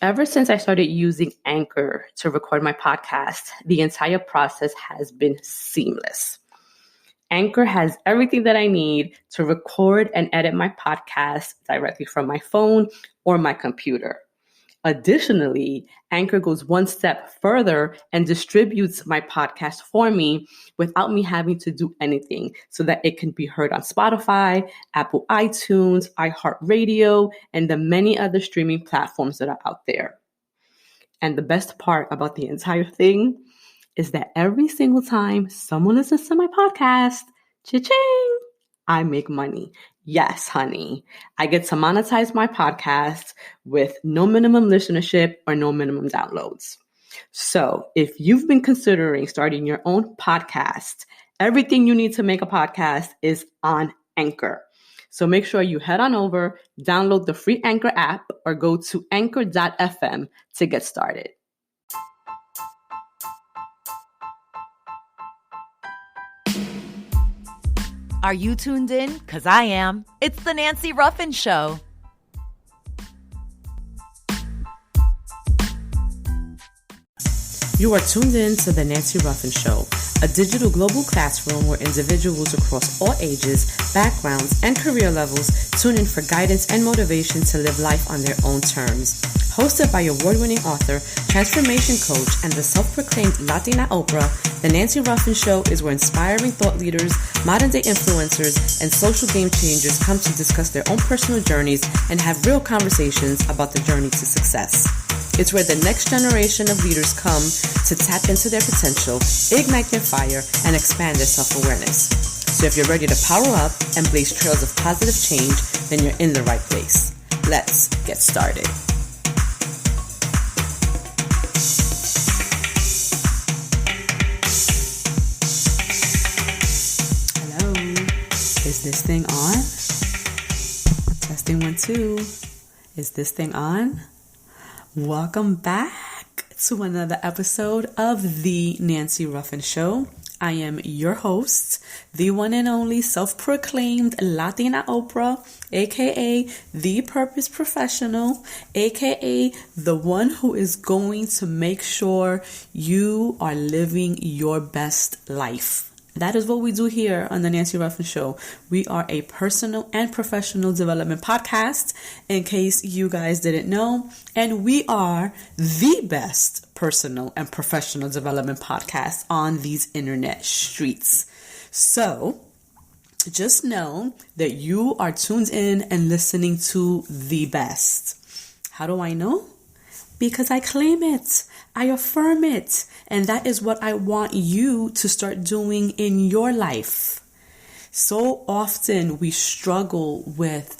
Ever since I started using Anchor to record my podcast, the entire process has been seamless. Anchor has everything that I need to record and edit my podcast directly from my phone or my computer. Additionally, Anchor goes one step further and distributes my podcast for me without me having to do anything so that it can be heard on Spotify, Apple iTunes, iHeartRadio, and the many other streaming platforms that are out there. And the best part about the entire thing is that every single time someone listens to my podcast, cha-ching, I make money. Yes, honey. I get to monetize my podcast with no minimum listenership or no minimum downloads. So if you've been considering starting your own podcast, everything you need to make a podcast is on Anchor. So make sure you head on over, download the free Anchor app, or go to anchor.fm to get started. Are you tuned in? 'Cause I am. It's the Nancy Ruffin Show. You are tuned in to the Nancy Ruffin Show, a digital global classroom where individuals across all ages, backgrounds, and career levels tune in for guidance and motivation to live life on their own terms. Hosted by award-winning author, transformation coach, and the self-proclaimed Latina Oprah, the Nancy Ruffin Show is where inspiring thought leaders, modern-day influencers, and social game changers come to discuss their own personal journeys and have real conversations about the journey to success. It's where the next generation of leaders come to tap into their potential, ignite their fire, and expand their self-awareness. So if you're ready to power up and blaze trails of positive change, then you're in the right place. Let's get started. Hello, is this thing on? Testing 1, 2. Is this thing on? Welcome back to another episode of The Nancy Ruffin Show. I am your host, the one and only self-proclaimed Latina Oprah, aka the Purpose Professional, aka the one who is going to make sure you are living your best life. That is what we do here on the Nancy Ruffin Show. We are a personal and professional development podcast, in case you guys didn't know. And we are the best personal and professional development podcast on these internet streets. So just know that you are tuned in and listening to the best. How do I know? Because I claim it. I affirm it. And that is what I want you to start doing in your life. So often we struggle with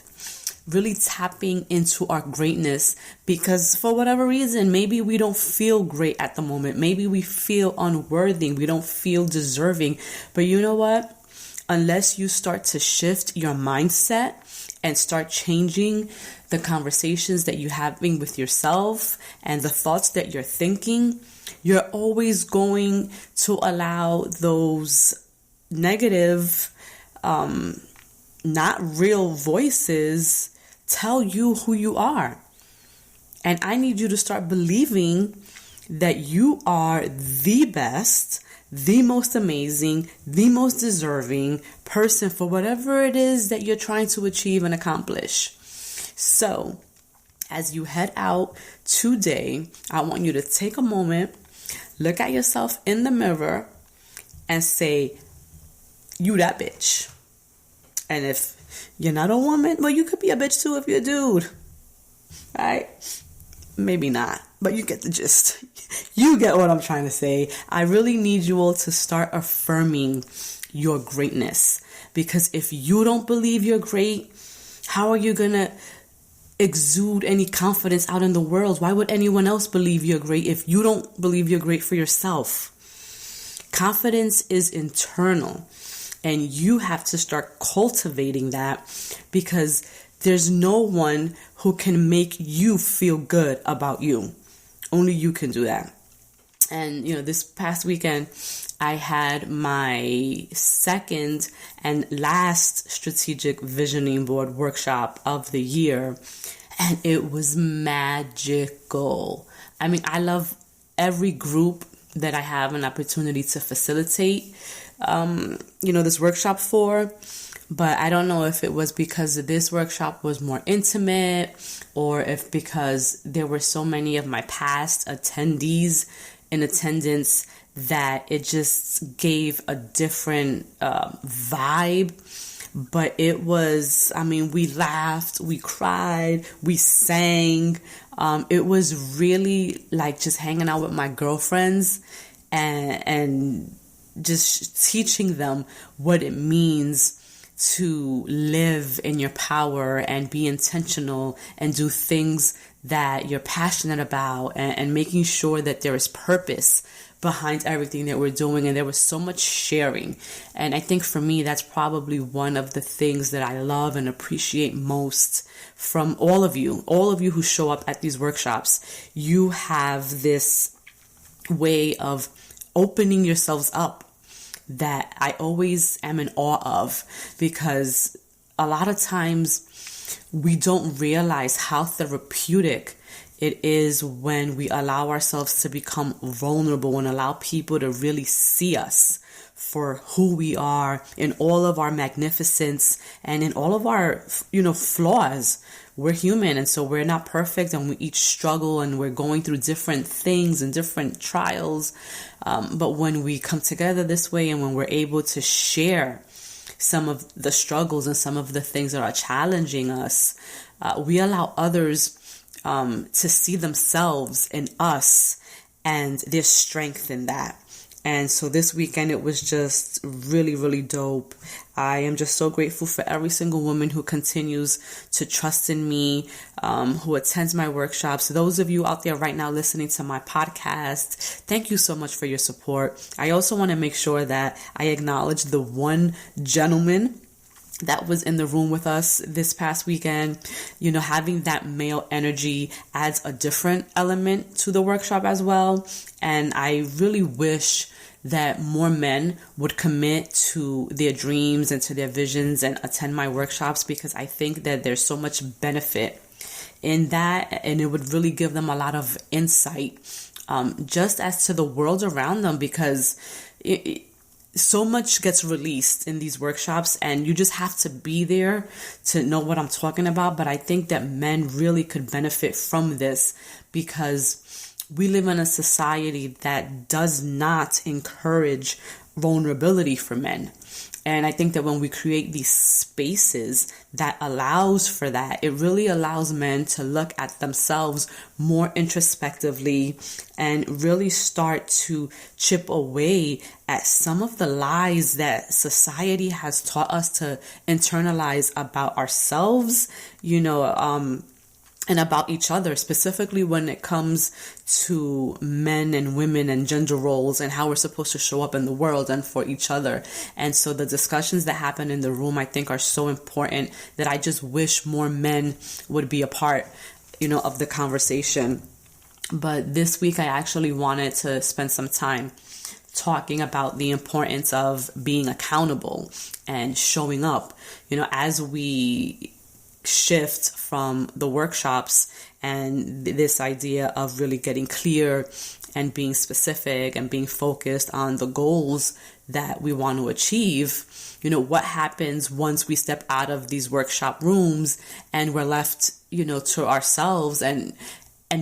really tapping into our greatness because for whatever reason, maybe we don't feel great at the moment. Maybe we feel unworthy. We don't feel deserving. But you know what? Unless you start to shift your mindset and start changing the conversations that you're having with yourself and the thoughts that you're thinking, you're always going to allow those negative, not real voices tell you who you are. And I need you to start believing that you are the best, the most amazing, the most deserving person for whatever it is that you're trying to achieve and accomplish. So, as you head out today, I want you to take a moment, look at yourself in the mirror, and say, you that bitch. And if you're not a woman, well, you could be a bitch too if you're a dude. Right? Maybe not, but you get the gist. You get what I'm trying to say. I really need you all to start affirming your greatness. Because if you don't believe you're great, how are you going to exude any confidence out in the world? Why would anyone else believe you're great if you don't believe you're great for yourself? Confidence is internal, and you have to start cultivating that because there's no one who can make you feel good about you. Only you can do that. And, this past weekend, I had my second and last strategic visioning board workshop of the year. and it was magical. I mean, I love every group that I have an opportunity to facilitate, this workshop for. But I don't know if it was because this workshop was more intimate, or if because there were so many of my past attendees in attendance that it just gave a different vibe. But it was, we laughed, we cried, we sang. It was really like just hanging out with my girlfriends and just teaching them what it means to live in your power and be intentional and do things that you're passionate about, and making sure that there is purpose behind everything that we're doing. And there was so much sharing. And I think for me, that's probably one of the things that I love and appreciate most from all of you who show up at these workshops. You have this way of opening yourselves up that I always am in awe of, because a lot of times we don't realize how therapeutic it is when we allow ourselves to become vulnerable and allow people to really see us for who we are in all of our magnificence and in all of our, flaws. We're human, and so we're not perfect, and we each struggle, and we're going through different things and different trials. But when we come together this way, and when we're able to share some of the struggles and some of the things that are challenging us, we allow others to see themselves in us, and there's strength in that. And so this weekend, it was just really, really dope. I am just so grateful for every single woman who continues to trust in me, who attends my workshops. Those of you out there right now listening to my podcast, thank you so much for your support. I also want to make sure that I acknowledge the one gentleman that was in the room with us this past weekend. Having that male energy adds a different element to the workshop as well. And I really wish that more men would commit to their dreams and to their visions and attend my workshops, because I think that there's so much benefit in that, and it would really give them a lot of insight, just as to the world around them, because so much gets released in these workshops, and you just have to be there to know what I'm talking about. But I think that men really could benefit from this, because we live in a society that does not encourage vulnerability for men. And I think that when we create these spaces that allows for that, it really allows men to look at themselves more introspectively and really start to chip away at some of the lies that society has taught us to internalize about ourselves, and about each other, specifically when it comes to men and women and gender roles and how we're supposed to show up in the world and for each other. And so the discussions that happen in the room, I think, are so important that I just wish more men would be a part, of the conversation. But this week, I actually wanted to spend some time talking about the importance of being accountable and showing up, as we shift from the workshops and this idea of really getting clear and being specific and being focused on the goals that we want to achieve. What happens once we step out of these workshop rooms and we're left, to ourselves and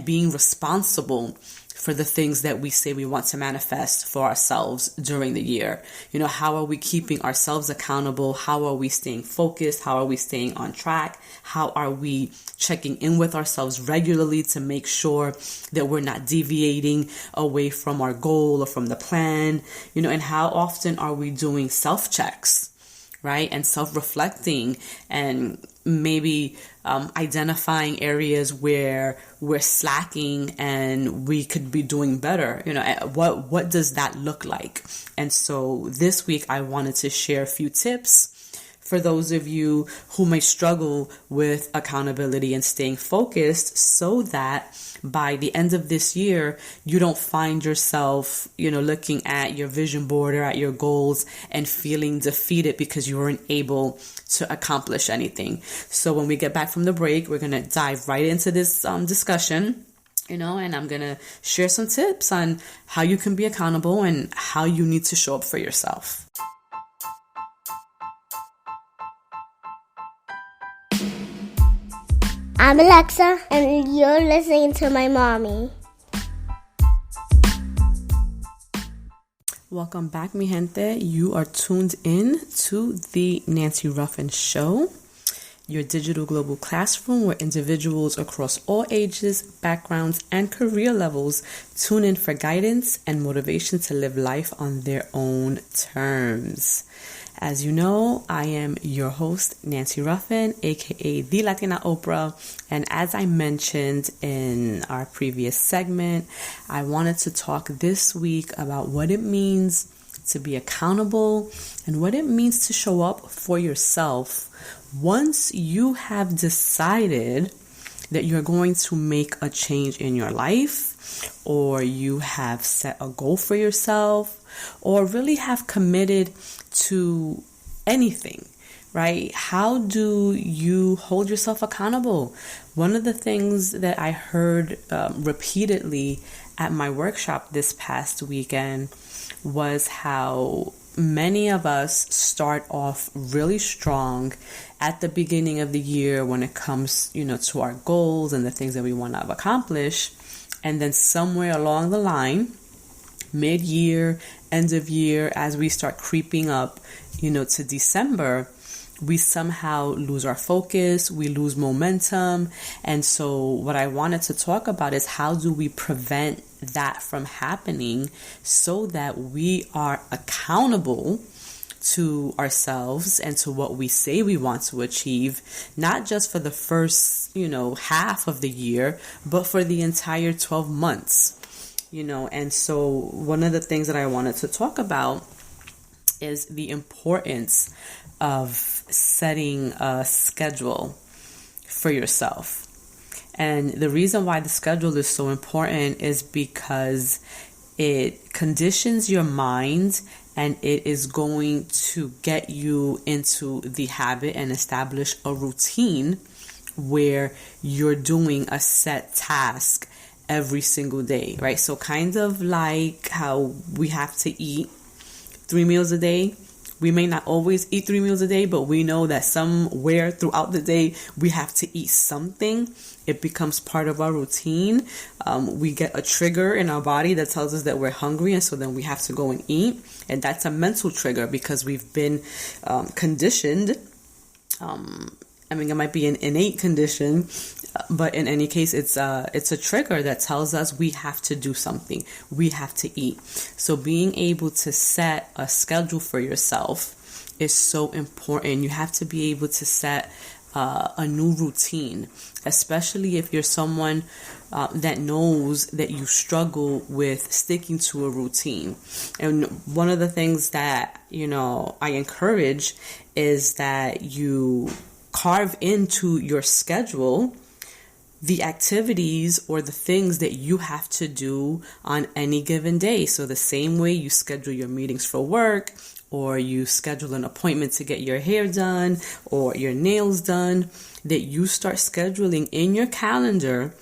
being responsible for the things that we say we want to manifest for ourselves during the year. How are we keeping ourselves accountable? How are we staying focused? How are we staying on track? How are we checking in with ourselves regularly to make sure that we're not deviating away from our goal or from the plan? And how often are we doing self-checks, right? And self-reflecting, and maybe identifying areas where we're slacking and we could be doing better. What does that look like? And so this week I wanted to share a few tips, for those of you who may struggle with accountability and staying focused, so that by the end of this year, you don't find yourself, looking at your vision board or at your goals and feeling defeated because you weren't able to accomplish anything. So when we get back from the break, we're going to dive right into this discussion, and I'm going to share some tips on how you can be accountable and how you need to show up for yourself. I'm Alexa, and you're listening to my mommy. Welcome back, mi gente. You are tuned in to the Nancy Ruffin Show, your digital global classroom where individuals across all ages, backgrounds, and career levels tune in for guidance and motivation to live life on their own terms. As you know, I am your host, Nancy Ruffin, aka The Latina Oprah. And as I mentioned in our previous segment, I wanted to talk this week about what it means to be accountable and what it means to show up for yourself once you have decided that you're going to make a change in your life, or you have set a goal for yourself, or really have committed to anything, right? How do you hold yourself accountable? One of the things that I heard repeatedly at my workshop this past weekend was how many of us start off really strong at the beginning of the year when it comes, to our goals and the things that we want to accomplish. And then somewhere along the line, mid-year, end of year, as we start creeping up, to December, we somehow lose our focus, we lose momentum. And so what I wanted to talk about is how do we prevent that from happening so that we are accountable to ourselves and to what we say we want to achieve, not just for the first, half of the year, but for the entire 12 months. And so one of the things that I wanted to talk about is the importance of setting a schedule for yourself. And the reason why the schedule is so important is because it conditions your mind and it is going to get you into the habit and establish a routine where you're doing a set task every single day, right? So kind of like how we have to eat 3 meals a day. We may not always eat 3 meals a day, but we know that somewhere throughout the day, we have to eat something. It becomes part of our routine. We get a trigger in our body that tells us that we're hungry, and so then we have to go and eat. And that's a mental trigger because we've been conditioned. It might be an innate condition, but in any case, it's a trigger that tells us we have to do something. We have to eat. So being able to set a schedule for yourself is so important. You have to be able to set a new routine, especially if you're someone that knows that you struggle with sticking to a routine. And one of the things that, I encourage is that you carve into your schedule the activities or the things that you have to do on any given day. So the same way you schedule your meetings for work, or you schedule an appointment to get your hair done or your nails done, that you start scheduling in your calendar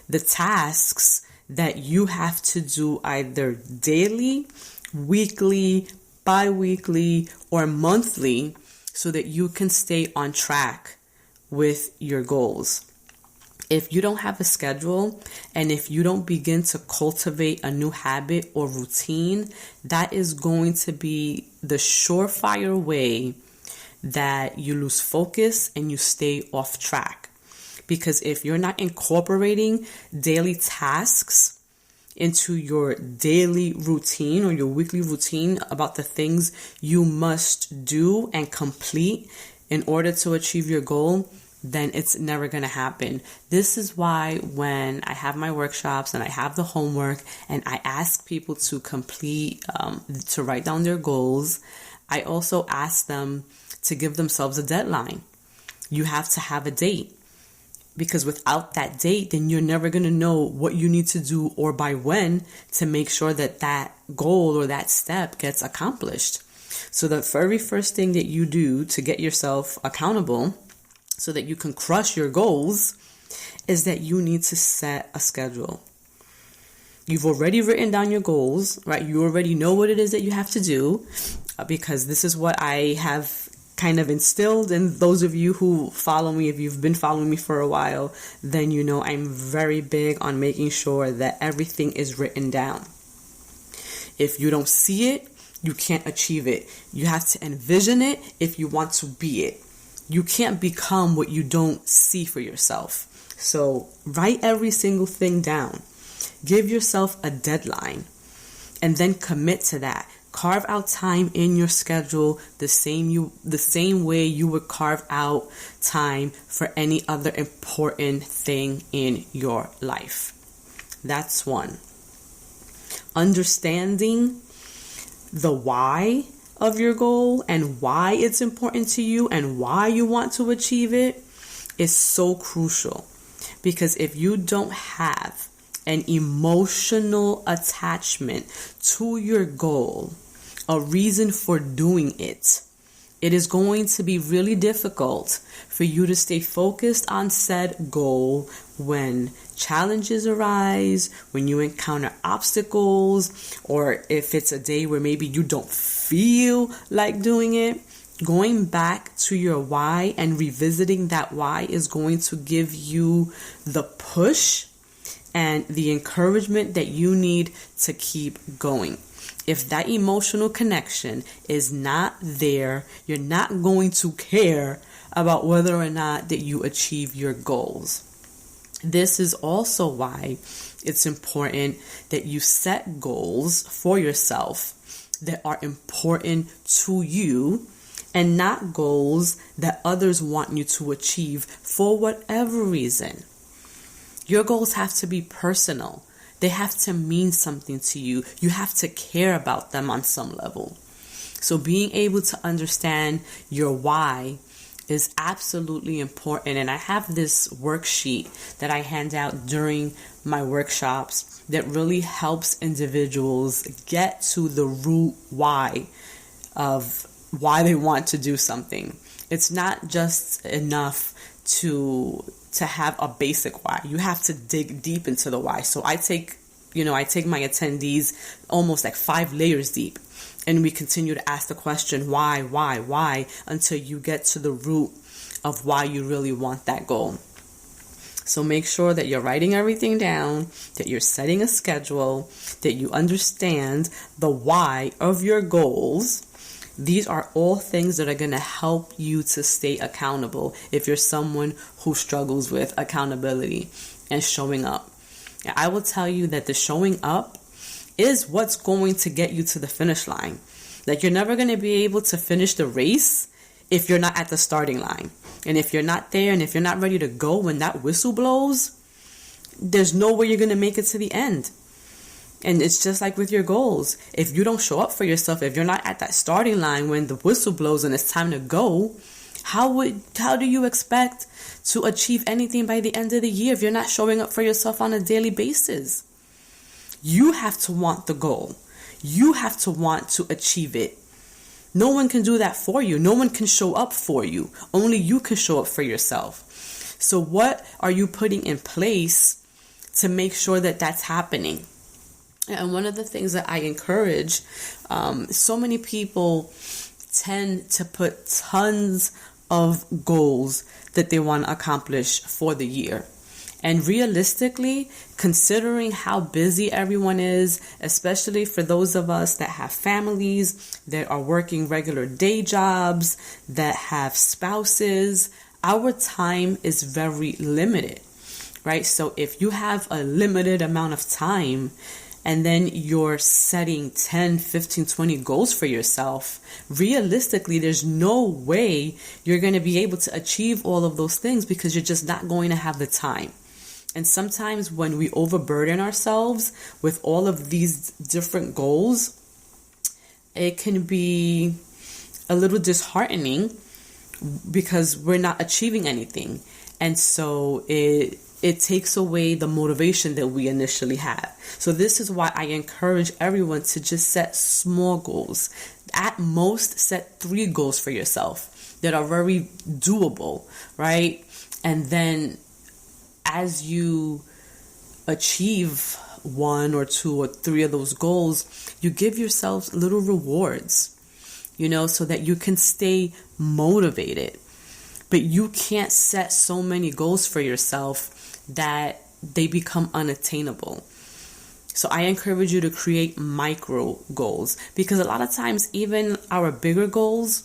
the tasks that you have to do either daily, weekly, bi-weekly, or monthly, so that you can stay on track with your goals. If you don't have a schedule and if you don't begin to cultivate a new habit or routine, that is going to be the surefire way that you lose focus and you stay off track. Because if you're not incorporating daily tasks into your daily routine or your weekly routine about the things you must do and complete in order to achieve your goal, then it's never going to happen. This is why when I have my workshops and I have the homework and I ask people to complete, to write down their goals, I also ask them to give themselves a deadline. You have to have a date, because without that date, then you're never going to know what you need to do or by when to make sure that that goal or that step gets accomplished. So the very first thing that you do to get yourself accountable so that you can crush your goals is that you need to set a schedule. You've already written down your goals, right? You already know what it is that you have to do, because this is what I have kind of instilled in those of you who follow me. If you've been following me for a while, then you know I'm very big on making sure that everything is written down. If you don't see it, you can't achieve it. You have to envision it if you want to be it. You can't become what you don't see for yourself. So write every single thing down. Give yourself a deadline and then commit to that. Carve out time in your schedule the same way you would carve out time for any other important thing in your life. That's one. Understanding the why of your goal and why it's important to you and why you want to achieve it is so crucial. Because if you don't have an emotional attachment to your goal, a reason for doing it, it is going to be really difficult for you to stay focused on said goal when challenges arise, when you encounter obstacles, or if it's a day where maybe you don't feel like doing it. Going back to your why and revisiting that why is going to give you the push and the encouragement that you need to keep going. If that emotional connection is not there, you're not going to care about whether or not that you achieve your goals. This is also why it's important that you set goals for yourself that are important to you and not goals that others want you to achieve for whatever reason. Your goals have to be personal. They have to mean something to you. You have to care about them on some level. So being able to understand your why is absolutely important. And I have this worksheet that I hand out during my workshops that really helps individuals get to the root why of why they want to do something. It's not just enough to have a basic why. You have to dig deep into the why. So I take my attendees almost like 5 layers deep, and we continue to ask the question why until you get to the root of why you really want that goal. So make sure that you're writing everything down, that you're setting a schedule, that you understand the why of your goals. These are all things that are going to help you to stay accountable if you're someone who struggles with accountability and showing up. And I will tell you that the showing up is what's going to get you to the finish line. Like, you're never going to be able to finish the race if you're not at the starting line. And if you're not there and if you're not ready to go when that whistle blows, there's no way you're going to make it to the end. And it's just like with your goals. If you don't show up for yourself, if you're not at that starting line when the whistle blows and it's time to go, how do you expect to achieve anything by the end of the year if you're not showing up for yourself on a daily basis? You have to want the goal. You have to want to achieve it. No one can do that for you. No one can show up for you. Only you can show up for yourself. So what are you putting in place to make sure that that's happening? And one of the things that I encourage, so many people tend to put tons of goals that they want to accomplish for the year. And realistically, considering how busy everyone is, especially for those of us that have families, that are working regular day jobs, that have spouses, our time is very limited, right? So if you have a limited amount of time, and then you're setting 10, 15, 20 goals for yourself, realistically, there's no way you're going to be able to achieve all of those things because you're just not going to have the time. And sometimes when we overburden ourselves with all of these different goals, it can be a little disheartening because we're not achieving anything. And so it takes away the motivation that we initially had. So this is why I encourage everyone to just set small goals. At most, set 3 goals for yourself that are very doable, right? And then as you achieve 1 or 2 or 3 of those goals, you give yourself little rewards, so that you can stay motivated. But you can't set so many goals for yourself that they become unattainable. So I encourage you to create micro goals, because a lot of times even our bigger goals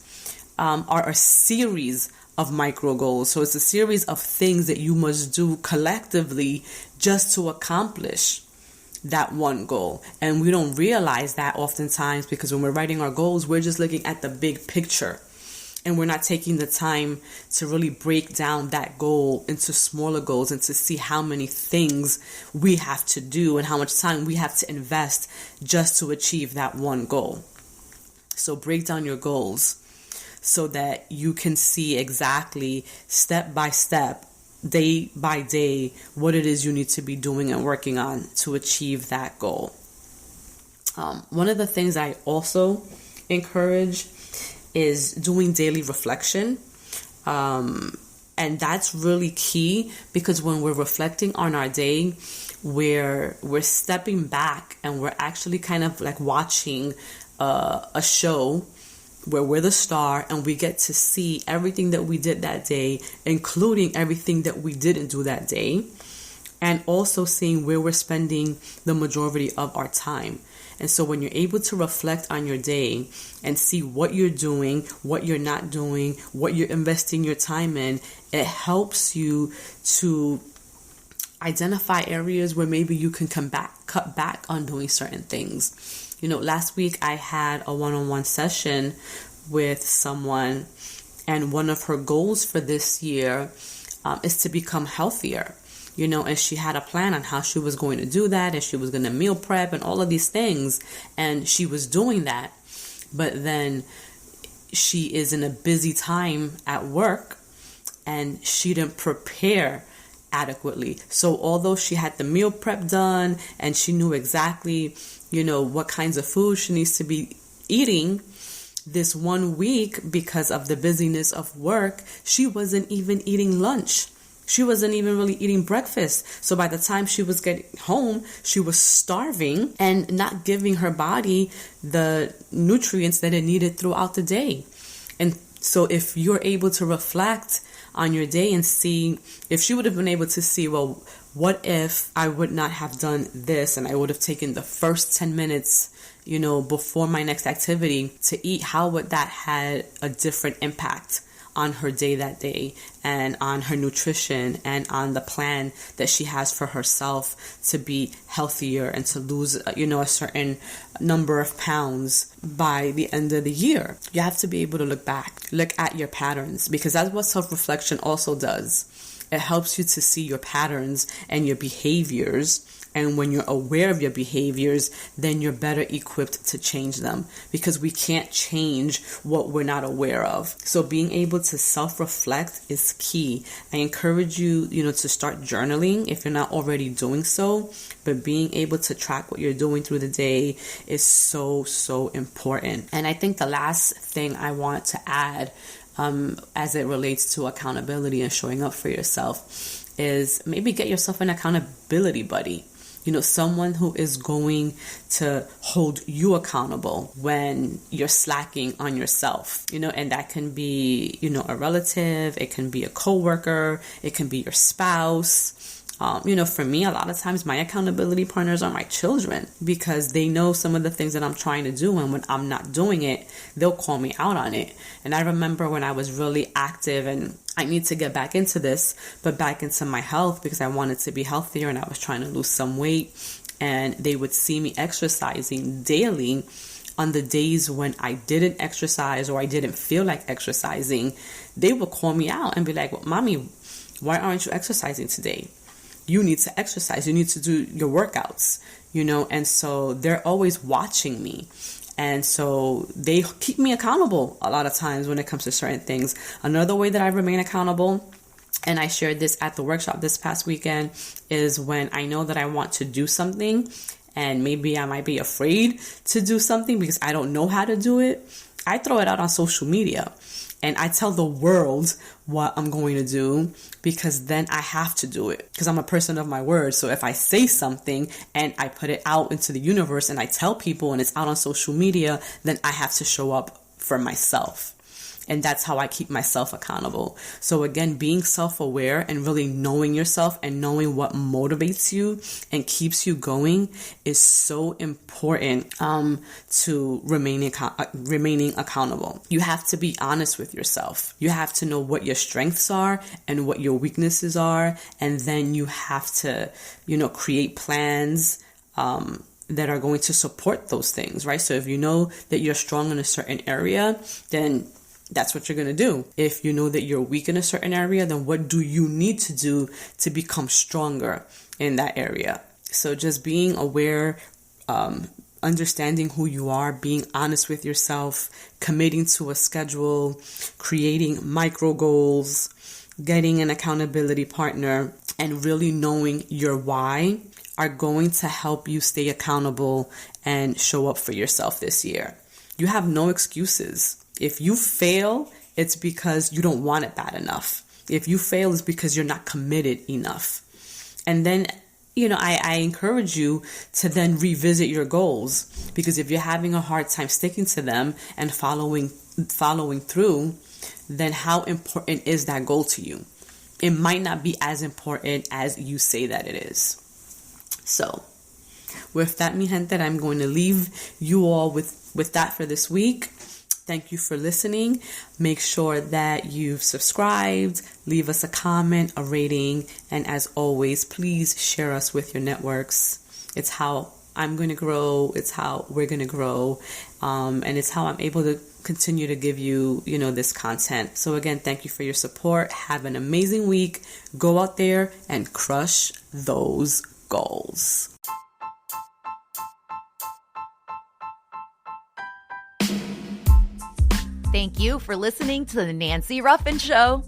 are a series of micro goals. So it's a series of things that you must do collectively just to accomplish that one goal. And we don't realize that oftentimes, because when we're writing our goals, we're just looking at the big picture. And we're not taking the time to really break down that goal into smaller goals and to see how many things we have to do and how much time we have to invest just to achieve that one goal. So break down your goals so that you can see exactly step by step, day by day, what it is you need to be doing and working on to achieve that goal. One of the things I also encourage is doing daily reflection. And that's really key, because when we're reflecting on our day, we're stepping back and we're actually kind of like watching a show where we're the star and we get to see everything that we did that day, including everything that we didn't do that day, and also seeing where we're spending the majority of our time. And so when you're able to reflect on your day and see what you're doing, what you're not doing, what you're investing your time in, it helps you to identify areas where maybe you can cut back on doing certain things. Last week I had a one-on-one session with someone, and one of her goals for this year is to become healthier. And she had a plan on how she was going to do that, and she was going to meal prep and all of these things. And she was doing that. But then she is in a busy time at work and she didn't prepare adequately. So although she had the meal prep done and she knew exactly, what kinds of food she needs to be eating, this one week, because of the busyness of work, she wasn't even eating lunch. She wasn't even really eating breakfast. So by the time she was getting home, she was starving and not giving her body the nutrients that it needed throughout the day. And so if you're able to reflect on your day and see, if she would have been able to see, well, what if I would not have done this and I would have taken the first 10 minutes, before my next activity to eat, how would that had a different impact on her day that day, and on her nutrition, and on the plan that she has for herself to be healthier and to lose, a certain number of pounds by the end of the year. You have to be able to look back, look at your patterns, because that's what self-reflection also does. It helps you to see your patterns and your behaviors. And when you're aware of your behaviors, then you're better equipped to change them, because we can't change what we're not aware of. So being able to self-reflect is key. I encourage you, to start journaling if you're not already doing so. But being able to track what you're doing through the day is so, so important. And I think the last thing I want to add, as it relates to accountability and showing up for yourself, is maybe get yourself an accountability buddy. Someone who is going to hold you accountable when you're slacking on yourself, and that can be, a relative, it can be a coworker, it can be your spouse. For me, a lot of times my accountability partners are my children, because they know some of the things that I'm trying to do. And when I'm not doing it, they'll call me out on it. And I remember when I was really active, and I need to get back into this, but back into my health, because I wanted to be healthier and I was trying to lose some weight. And they would see me exercising daily on the days when I didn't exercise or I didn't feel like exercising. They would call me out and be like, well, Mommy, why aren't you exercising today? You need to exercise. You need to do your workouts, and so they're always watching me. And so they keep me accountable a lot of times when it comes to certain things. Another way that I remain accountable, and I shared this at the workshop this past weekend, is when I know that I want to do something and maybe I might be afraid to do something because I don't know how to do it. I throw it out on social media and I tell the world what I'm going to do, because then I have to do it because I'm a person of my word. So if I say something and I put it out into the universe and I tell people and it's out on social media, then I have to show up for myself. And that's how I keep myself accountable. So again, being self-aware and really knowing yourself and knowing what motivates you and keeps you going is so important to remaining accountable. You have to be honest with yourself. You have to know what your strengths are and what your weaknesses are. And then you have to, create plans that are going to support those things, right? So if you know that you're strong in a certain area, then that's what you're going to do. If you know that you're weak in a certain area, then what do you need to do to become stronger in that area? So just being aware, understanding who you are, being honest with yourself, committing to a schedule, creating micro goals, getting an accountability partner, and really knowing your why are going to help you stay accountable and show up for yourself this year. You have no excuses. If you fail, it's because you don't want it bad enough. If you fail, it's because you're not committed enough. And then, I encourage you to then revisit your goals, because if you're having a hard time sticking to them and following through, then how important is that goal to you? It might not be as important as you say that it is. So with that, mi gente, I'm going to leave you all with that for this week. Thank you for listening. Make sure that you've subscribed, leave us a comment, a rating, and as always, please share us with your networks. It's how I'm going to grow. It's how we're going to grow. And it's how I'm able to continue to give you, this content. So again, thank you for your support. Have an amazing week. Go out there and crush those goals. Thank you for listening to The Nancy Ruffin Show.